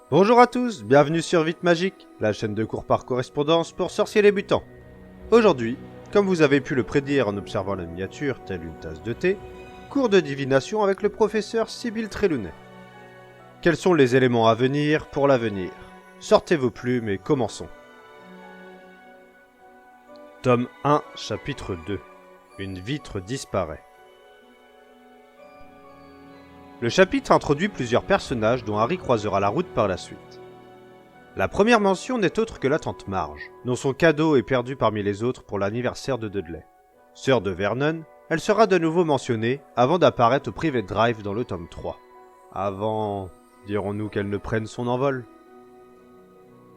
Bonjour à tous, bienvenue sur Vite Magique, la chaîne de cours par correspondance pour sorciers débutants. Aujourd'hui, comme vous avez pu le prédire en observant la miniature telle une tasse de thé, cours de divination avec le professeur Sybille Trelawney. Quels sont les éléments à venir pour l'avenir? Sortez vos plumes et commençons. Tome 1, chapitre 2. Une vitre disparaît. Le chapitre introduit plusieurs personnages dont Harry croisera la route par la suite. La première mention n'est autre que la tante Marge, dont son cadeau est perdu parmi les autres pour l'anniversaire de Dudley. Sœur de Vernon, elle sera de nouveau mentionnée avant d'apparaître au Private Drive dans le tome 3. Avant, dirons-nous qu'elle ne prenne son envol.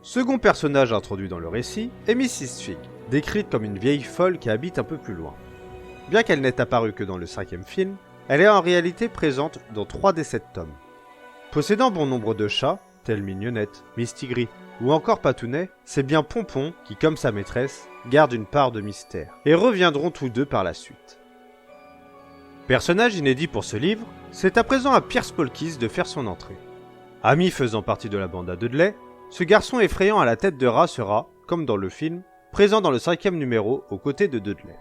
Second personnage introduit dans le récit est Mrs. Fig, décrite comme une vieille folle qui habite un peu plus loin. Bien qu'elle n'ait apparu que dans le 5e film, elle est en réalité présente dans 3 des 7 tomes. Possédant bon nombre de chats, tels Mignonnette, Mistigris ou encore Patounet, c'est bien Pompon qui, comme sa maîtresse, garde une part de mystère, et reviendront tous deux par la suite. Personnage inédit pour ce livre, c'est à présent à Pierce Polkis de faire son entrée. Ami faisant partie de la bande à Dudley, ce garçon effrayant à la tête de rat sera, comme dans le film, présent dans le 5e numéro aux côtés de Dudley.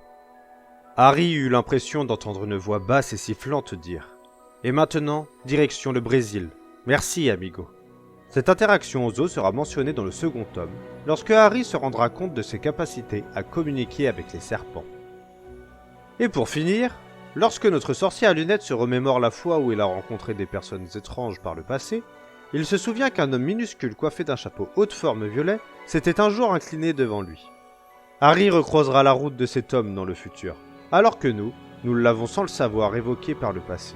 Harry eut l'impression d'entendre une voix basse et sifflante dire « Et maintenant, direction le Brésil. Merci, amigo. » Cette interaction aux os sera mentionnée dans le second tome, lorsque Harry se rendra compte de ses capacités à communiquer avec les serpents. Et pour finir, lorsque notre sorcier à lunettes se remémore la fois où il a rencontré des personnes étranges par le passé, il se souvient qu'un homme minuscule coiffé d'un chapeau haute forme violet s'était un jour incliné devant lui. Harry recroisera la route de cet homme dans le futur, alors que nous l'avons sans le savoir évoqué par le passé.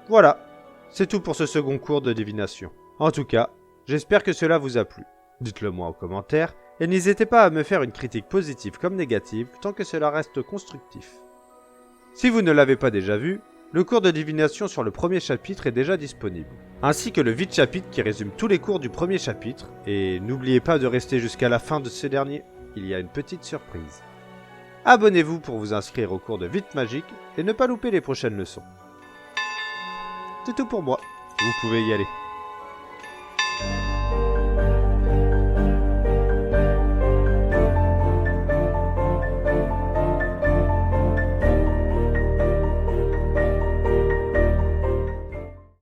Voilà, c'est tout pour ce second cours de divination. En tout cas, j'espère que cela vous a plu. Dites-le moi en commentaire, et n'hésitez pas à me faire une critique positive comme négative, tant que cela reste constructif. Si vous ne l'avez pas déjà vu, le cours de divination sur le premier chapitre est déjà disponible, ainsi que le vide chapitre qui résume tous les cours du premier chapitre, et n'oubliez pas de rester jusqu'à la fin de ce dernier, il y a une petite surprise. Abonnez-vous pour vous inscrire au cours de Vite Magique et ne pas louper les prochaines leçons. C'est tout pour moi, vous pouvez y aller.